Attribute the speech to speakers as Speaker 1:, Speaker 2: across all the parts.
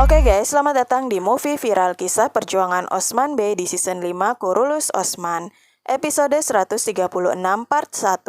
Speaker 1: Oke guys, selamat datang di movie viral kisah perjuangan Osman Bey di season 5 Kurulus Osman, episode 136 part 1.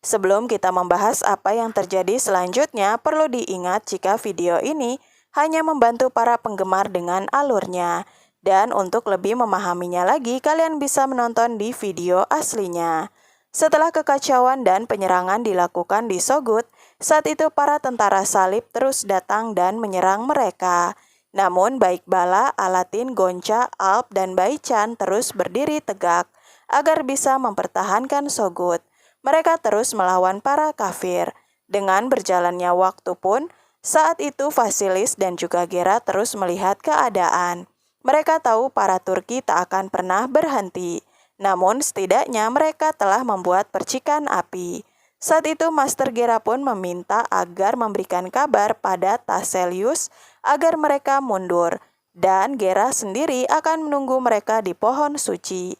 Speaker 1: Sebelum kita membahas apa yang terjadi selanjutnya, perlu diingat jika video ini hanya membantu para penggemar dengan alurnya. Dan untuk lebih memahaminya lagi, kalian bisa menonton di video aslinya. Setelah kekacauan dan penyerangan dilakukan di Sogut, saat itu para tentara salib terus datang dan menyerang mereka. Namun baik Bala, Alatin, Gonca, Alp, dan Baichan terus berdiri tegak agar bisa mempertahankan Sogut. Mereka terus melawan para kafir. Dengan berjalannya waktu pun, saat itu Vasilis dan juga Gera terus melihat keadaan. Mereka tahu para Turki tak akan pernah berhenti. Namun setidaknya mereka telah membuat percikan api. Saat itu Master Gera pun meminta agar memberikan kabar pada Thesalius agar mereka mundur. Dan Gera sendiri akan menunggu mereka di pohon suci.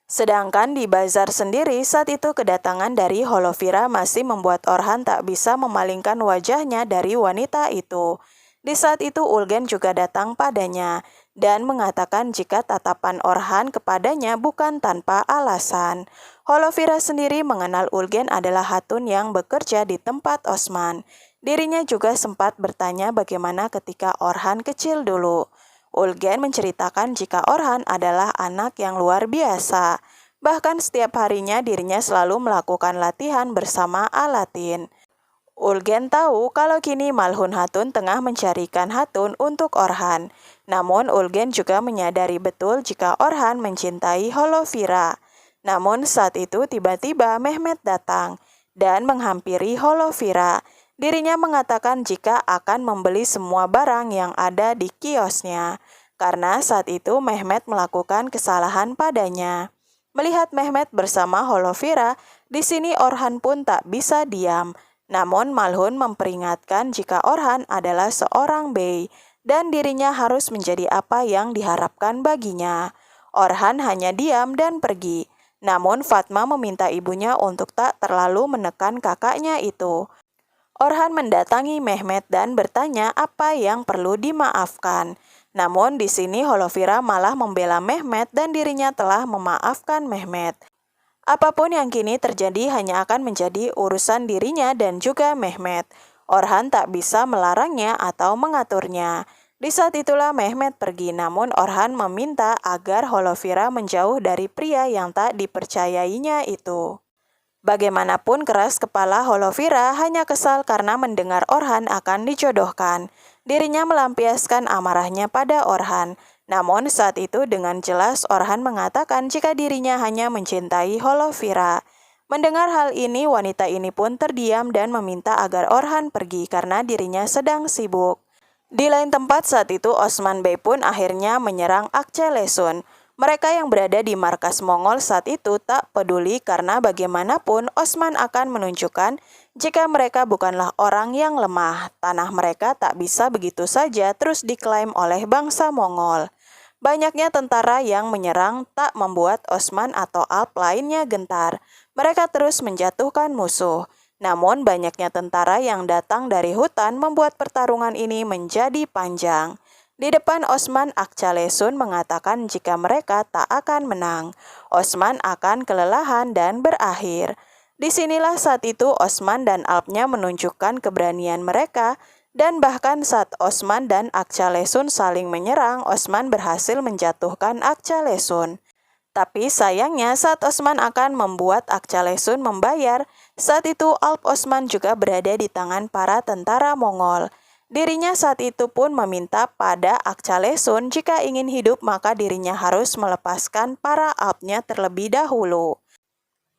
Speaker 1: Sedangkan di bazar sendiri saat itu kedatangan dari Holovira masih membuat Orhan tak bisa memalingkan wajahnya dari wanita itu. Di saat itu Ulgen juga datang padanya dan mengatakan jika tatapan Orhan kepadanya bukan tanpa alasan. Holovira sendiri mengenal Ulgen adalah Hatun yang bekerja di tempat Osman. Dirinya juga sempat bertanya bagaimana ketika Orhan kecil dulu. Ulgen menceritakan jika Orhan adalah anak yang luar biasa. Bahkan setiap harinya dirinya selalu melakukan latihan bersama Alatin. Ulgen tahu kalau kini Malhun Hatun tengah mencarikan Hatun untuk Orhan. Namun Ulgen juga menyadari betul jika Orhan mencintai Holovira. Namun saat itu tiba-tiba Mehmet datang dan menghampiri Holovira. Dirinya mengatakan jika akan membeli semua barang yang ada di kiosnya. Karena saat itu Mehmet melakukan kesalahan padanya. Melihat Mehmet bersama Holovira, di sini Orhan pun tak bisa diam. Namun Malhun memperingatkan jika Orhan adalah seorang bey dan dirinya harus menjadi apa yang diharapkan baginya. Orhan hanya diam dan pergi. Namun Fatma meminta ibunya untuk tak terlalu menekan kakaknya itu. Orhan mendatangi Mehmet dan bertanya apa yang perlu dimaafkan. Namun di sini Holovira malah membela Mehmet dan dirinya telah memaafkan Mehmet. Apapun yang kini terjadi hanya akan menjadi urusan dirinya dan juga Mehmet. Orhan tak bisa melarangnya atau mengaturnya. Di saat itulah Mehmet pergi, namun Orhan meminta agar Holovira menjauh dari pria yang tak dipercayainya itu. Bagaimanapun keras kepala Holovira hanya kesal karena mendengar Orhan akan dijodohkan. Dirinya melampiaskan amarahnya pada Orhan. Namun saat itu dengan jelas Orhan mengatakan jika dirinya hanya mencintai Holovira. Mendengar hal ini, wanita ini pun terdiam dan meminta agar Orhan pergi karena dirinya sedang sibuk. Di lain tempat saat itu Osman Bey pun akhirnya menyerang Akçelesun. Mereka yang berada di markas Mongol saat itu tak peduli karena bagaimanapun Osman akan menunjukkan jika mereka bukanlah orang yang lemah. Tanah mereka tak bisa begitu saja terus diklaim oleh bangsa Mongol. Banyaknya tentara yang menyerang tak membuat Osman atau Alp lainnya gentar. Mereka terus menjatuhkan musuh. Namun banyaknya tentara yang datang dari hutan membuat pertarungan ini menjadi panjang. Di depan Osman, Akçelesun mengatakan jika mereka tak akan menang. Osman akan kelelahan dan berakhir. Disinilah saat itu Osman dan Alpnya menunjukkan keberanian mereka. Dan bahkan saat Osman dan Akçelesun saling menyerang, Osman berhasil menjatuhkan Akçelesun. Tapi sayangnya saat Osman akan membuat Akçelesun membayar, saat itu Alp Osman juga berada di tangan para tentara Mongol. Dirinya saat itu pun meminta pada Akçelesun jika ingin hidup maka dirinya harus melepaskan para Alpnya terlebih dahulu.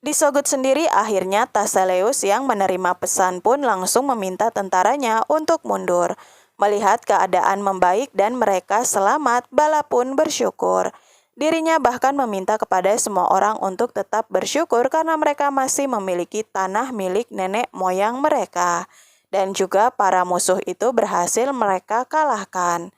Speaker 1: Di Sogut sendiri akhirnya Thesalius yang menerima pesan pun langsung meminta tentaranya untuk mundur. Melihat keadaan membaik dan mereka selamat, Bala pun bersyukur. Dirinya bahkan meminta kepada semua orang untuk tetap bersyukur karena mereka masih memiliki tanah milik nenek moyang mereka. Dan juga para musuh itu berhasil mereka kalahkan.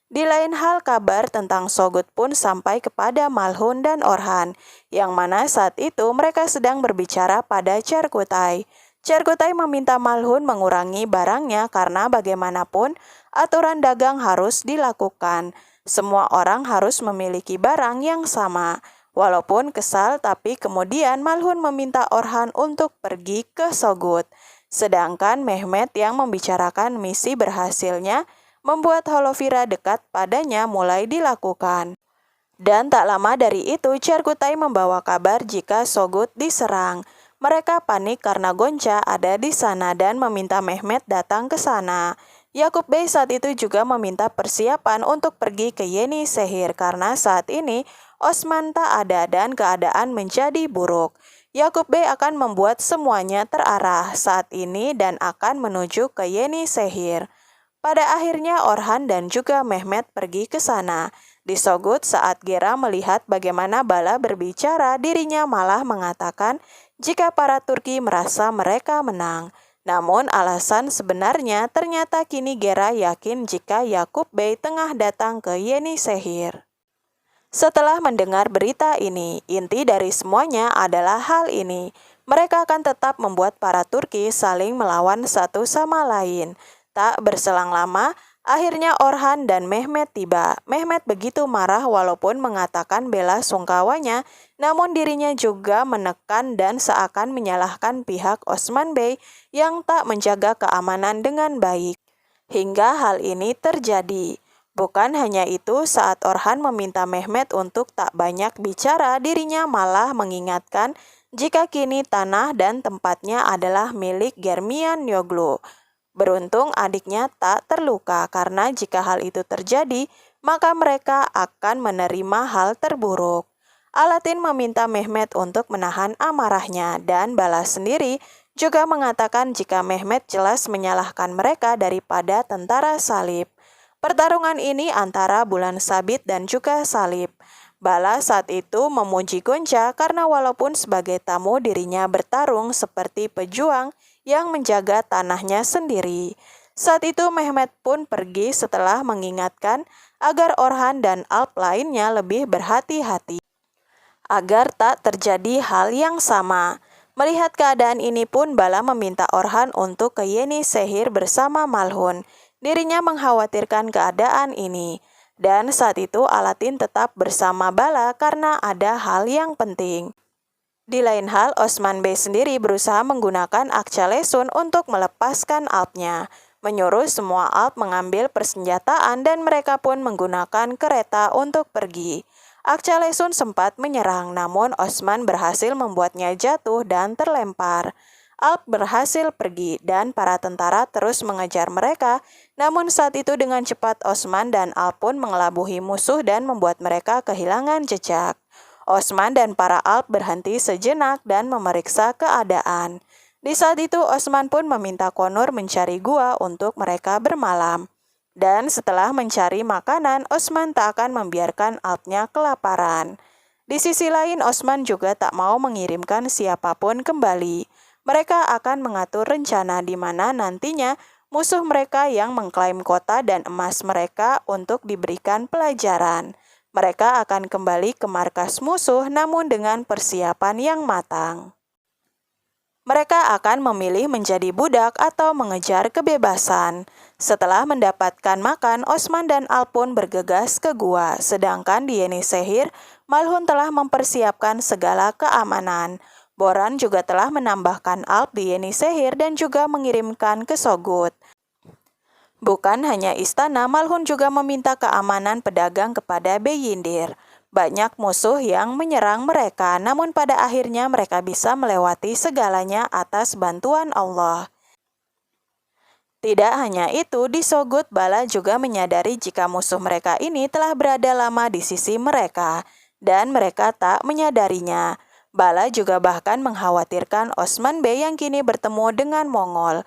Speaker 1: Di lain hal kabar tentang Sogut pun sampai kepada Malhun dan Orhan, yang mana saat itu mereka sedang berbicara pada Charkutai. Chargutai meminta Malhun mengurangi barangnya karena bagaimanapun aturan dagang harus dilakukan. Semua orang harus memiliki barang yang sama. Walaupun kesal, tapi kemudian Malhun meminta Orhan untuk pergi ke Sogut. Sedangkan Mehmet yang membicarakan misi berhasilnya membuat Holovira dekat padanya mulai dilakukan. Dan tak lama dari itu, Chargutai membawa kabar jika Sogut diserang. Mereka panik karena Gonca ada di sana dan meminta Mehmet datang ke sana. Yakub Bey saat itu juga meminta persiapan untuk pergi ke Yeni Sehir karena saat ini Osman tak ada dan keadaan menjadi buruk. Yakub Bey akan membuat semuanya terarah saat ini dan akan menuju ke Yeni Sehir. Pada akhirnya Orhan dan juga Mehmet pergi ke sana. Di Sogut saat Gera melihat bagaimana Bala berbicara, dirinya malah mengatakan jika para Turki merasa mereka menang. Namun alasan sebenarnya ternyata kini Gera yakin jika Yakub Bey tengah datang ke Yeni Sehir. Setelah mendengar berita ini, inti dari semuanya adalah hal ini. Mereka akan tetap membuat para Turki saling melawan satu sama lain. Tak berselang lama, akhirnya Orhan dan Mehmet tiba. Mehmet begitu marah walaupun mengatakan bela sungkawanya, namun dirinya juga menekan dan seakan menyalahkan pihak Osman Bey yang tak menjaga keamanan dengan baik. Hingga hal ini terjadi. Bukan hanya itu, saat Orhan meminta Mehmet untuk tak banyak bicara, dirinya malah mengingatkan jika kini tanah dan tempatnya adalah milik Germian Yoglu. Beruntung adiknya tak terluka karena jika hal itu terjadi, maka mereka akan menerima hal terburuk. Alatin meminta Mehmet untuk menahan amarahnya dan Bala sendiri juga mengatakan jika Mehmet jelas menyalahkan mereka daripada tentara Salib. Pertarungan ini antara Bulan Sabit dan juga Salib. Bala saat itu memuji Gonca karena walaupun sebagai tamu dirinya bertarung seperti pejuang yang menjaga tanahnya sendiri. Saat itu Mehmet pun pergi setelah mengingatkan agar Orhan dan Alp lainnya lebih berhati-hati agar tak terjadi hal yang sama. Melihat keadaan ini pun Bala meminta Orhan untuk ke Yeni Sehir bersama Malhun. Dirinya mengkhawatirkan keadaan ini. Dan saat itu Alatin tetap bersama Bala karena ada hal yang penting. Di lain hal, Osman Bey sendiri berusaha menggunakan Akçalesun untuk melepaskan Alpnya, menyuruh semua Alp mengambil persenjataan dan mereka pun menggunakan kereta untuk pergi. Akçalesun sempat menyerang, namun Osman berhasil membuatnya jatuh dan terlempar. Alp berhasil pergi dan para tentara terus mengejar mereka, namun saat itu dengan cepat Osman dan Alp pun mengelabuhi musuh dan membuat mereka kehilangan jejak. Osman dan para Alp berhenti sejenak dan memeriksa keadaan. Di saat itu Osman pun meminta Konur mencari gua untuk mereka bermalam. Dan setelah mencari makanan, Osman tak akan membiarkan Alpnya kelaparan. Di sisi lain Osman juga tak mau mengirimkan siapapun kembali. Mereka akan mengatur rencana di mana nantinya musuh mereka yang mengklaim kota dan emas mereka untuk diberikan pelajaran. Mereka akan kembali ke markas musuh namun dengan persiapan yang matang. Mereka akan memilih menjadi budak atau mengejar kebebasan. Setelah mendapatkan makan, Osman dan Alp pun bergegas ke gua. Sedangkan di Yeni Sehir, Malhun telah mempersiapkan segala keamanan. Boran juga telah menambahkan Alp di Yeni Sehir dan juga mengirimkan ke Sogut. Bukan hanya istana, Malhun juga meminta keamanan pedagang kepada Beyindir. Banyak musuh yang menyerang mereka, namun pada akhirnya mereka bisa melewati segalanya atas bantuan Allah. Tidak hanya itu, di Sogut Bala juga menyadari jika musuh mereka ini telah berada lama di sisi mereka, dan mereka tak menyadarinya. Bala juga bahkan mengkhawatirkan Osman Bey yang kini bertemu dengan Mongol.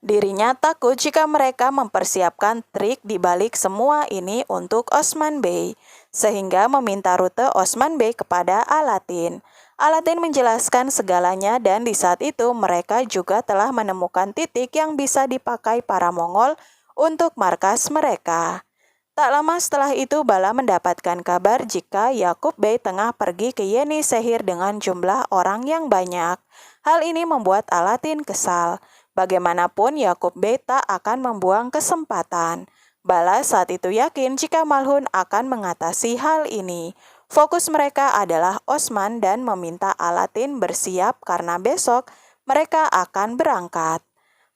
Speaker 1: Dirinya takut jika mereka mempersiapkan trik di balik semua ini untuk Osman Bey, sehingga meminta rute Osman Bey kepada Alatin. Alatin menjelaskan segalanya dan di saat itu mereka juga telah menemukan titik yang bisa dipakai para Mongol untuk markas mereka. Tak lama setelah itu Bala mendapatkan kabar jika Yakub Bey tengah pergi ke Yeni Sehir dengan jumlah orang yang banyak. Hal ini membuat Alatin kesal. Bagaimanapun Yakub Bey tak akan membuang kesempatan. Bala saat itu yakin jika Malhun akan mengatasi hal ini. Fokus mereka adalah Osman dan meminta Alatin bersiap karena besok mereka akan berangkat.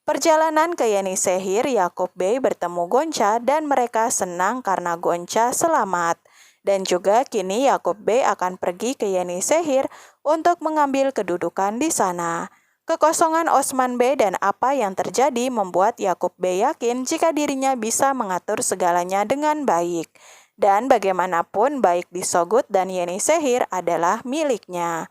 Speaker 1: Perjalanan ke Yenisehir, Yakub Bey bertemu Gonca dan mereka senang karena Gonca selamat. Dan juga kini Yakub Bey akan pergi ke Yenisehir untuk mengambil kedudukan di sana. Kekosongan Osman Bey dan apa yang terjadi membuat Yakub Bey yakin jika dirinya bisa mengatur segalanya dengan baik. Dan bagaimanapun baik di Sogut dan Yenisehir adalah miliknya.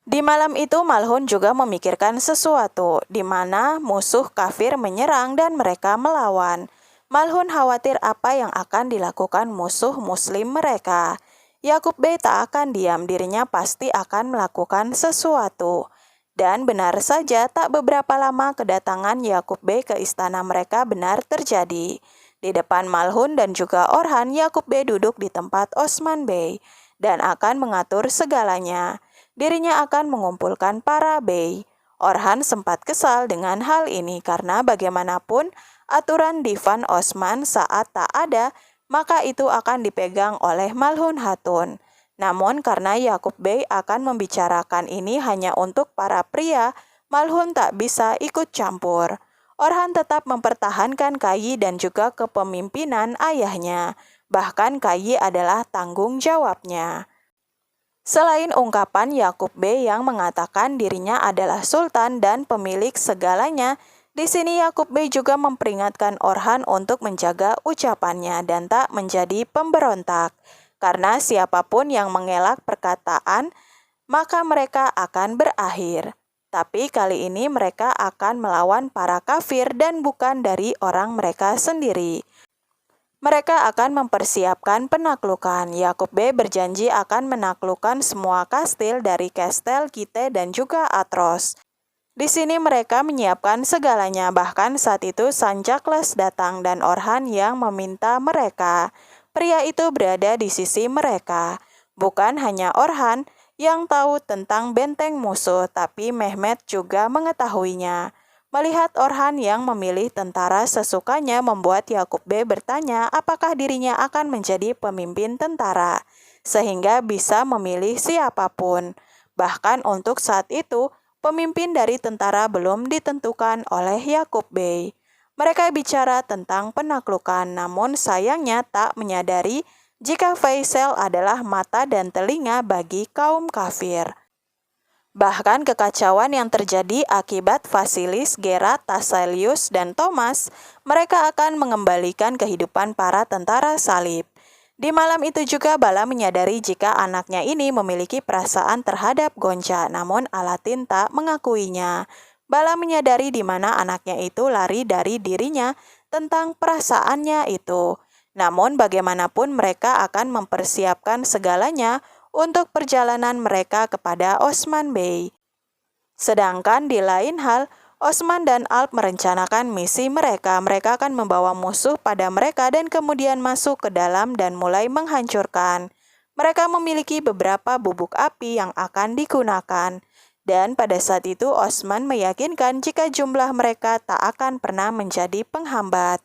Speaker 1: Di malam itu Malhun juga memikirkan sesuatu, di mana musuh kafir menyerang dan mereka melawan. Malhun khawatir apa yang akan dilakukan musuh muslim mereka. Yakub Bey tak akan diam, dirinya pasti akan melakukan sesuatu. Dan benar saja tak beberapa lama kedatangan Yakub Bey ke istana mereka benar terjadi. Di depan Malhun dan juga Orhan, Yakub Bey duduk di tempat Osman Bey dan akan mengatur segalanya. Dirinya akan mengumpulkan para bey. Orhan sempat kesal dengan hal ini karena bagaimanapun aturan Divan Osman saat tak ada, maka itu akan dipegang oleh Malhun Hatun. Namun karena Yakub Bey akan membicarakan ini hanya untuk para pria, Malhun tak bisa ikut campur. Orhan tetap mempertahankan Kayi dan juga kepemimpinan ayahnya. Bahkan Kayi adalah tanggung jawabnya. Selain ungkapan Yakub Bey yang mengatakan dirinya adalah sultan dan pemilik segalanya, di sini Yakub Bey juga memperingatkan Orhan untuk menjaga ucapannya dan tak menjadi pemberontak. Karena siapapun yang mengelak perkataan, maka mereka akan berakhir. Tapi kali ini mereka akan melawan para kafir dan bukan dari orang mereka sendiri. Mereka akan mempersiapkan penaklukan. Yakub Bey berjanji akan menaklukkan semua kastil dari Kastel, Kite, dan juga Atros. Di sini mereka menyiapkan segalanya, bahkan saat itu Sanjakles datang dan Orhan yang meminta mereka. Pria itu berada di sisi mereka. Bukan hanya Orhan yang tahu tentang benteng musuh, tapi Mehmet juga mengetahuinya. Melihat Orhan yang memilih tentara sesukanya membuat Yakub Bey bertanya apakah dirinya akan menjadi pemimpin tentara, sehingga bisa memilih siapapun. Bahkan untuk saat itu, pemimpin dari tentara belum ditentukan oleh Yakub Bey. Mereka bicara tentang penaklukan, namun sayangnya tak menyadari jika Faisal adalah mata dan telinga bagi kaum kafir. Bahkan kekacauan yang terjadi akibat Vasilis, Gerat, Taselius, dan Thomas, mereka akan mengembalikan kehidupan para tentara salib. Di malam itu juga Bala menyadari jika anaknya ini memiliki perasaan terhadap Gonca, namun Alatin tak mengakuinya. Bala menyadari di mana anaknya itu lari dari dirinya tentang perasaannya itu. Namun bagaimanapun mereka akan mempersiapkan segalanya untuk perjalanan mereka kepada Osman Bey. Sedangkan di lain hal, Osman dan Alp merencanakan misi mereka. Mereka akan membawa musuh pada mereka dan kemudian masuk ke dalam dan mulai menghancurkan. Mereka memiliki beberapa bubuk api yang akan digunakan. Dan pada saat itu Osman meyakinkan jika jumlah mereka tak akan pernah menjadi penghambat.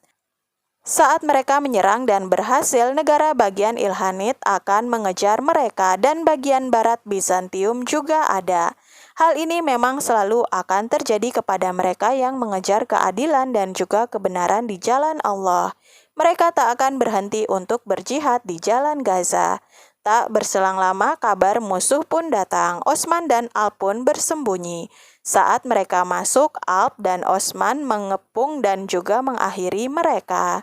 Speaker 1: Saat mereka menyerang dan berhasil, negara bagian Ilkhanid akan mengejar mereka dan bagian barat Bizantium juga ada. Hal ini memang selalu akan terjadi kepada mereka yang mengejar keadilan dan juga kebenaran di jalan Allah. Mereka tak akan berhenti untuk berjihad di jalan Gaza. Tak berselang lama kabar musuh pun datang. Osman dan Alp pun bersembunyi. Saat mereka masuk, Alp dan Osman mengepung dan juga mengakhiri mereka.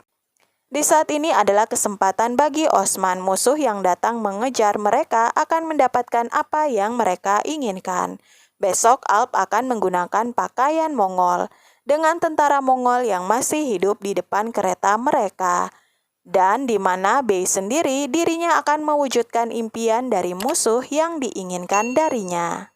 Speaker 1: Di saat ini adalah kesempatan bagi Osman. Musuh yang datang mengejar mereka akan mendapatkan apa yang mereka inginkan. Besok Alp akan menggunakan pakaian Mongol dengan tentara Mongol yang masih hidup di depan kereta mereka. Dan di mana Bey sendiri dirinya akan mewujudkan impian dari musuh yang diinginkan darinya.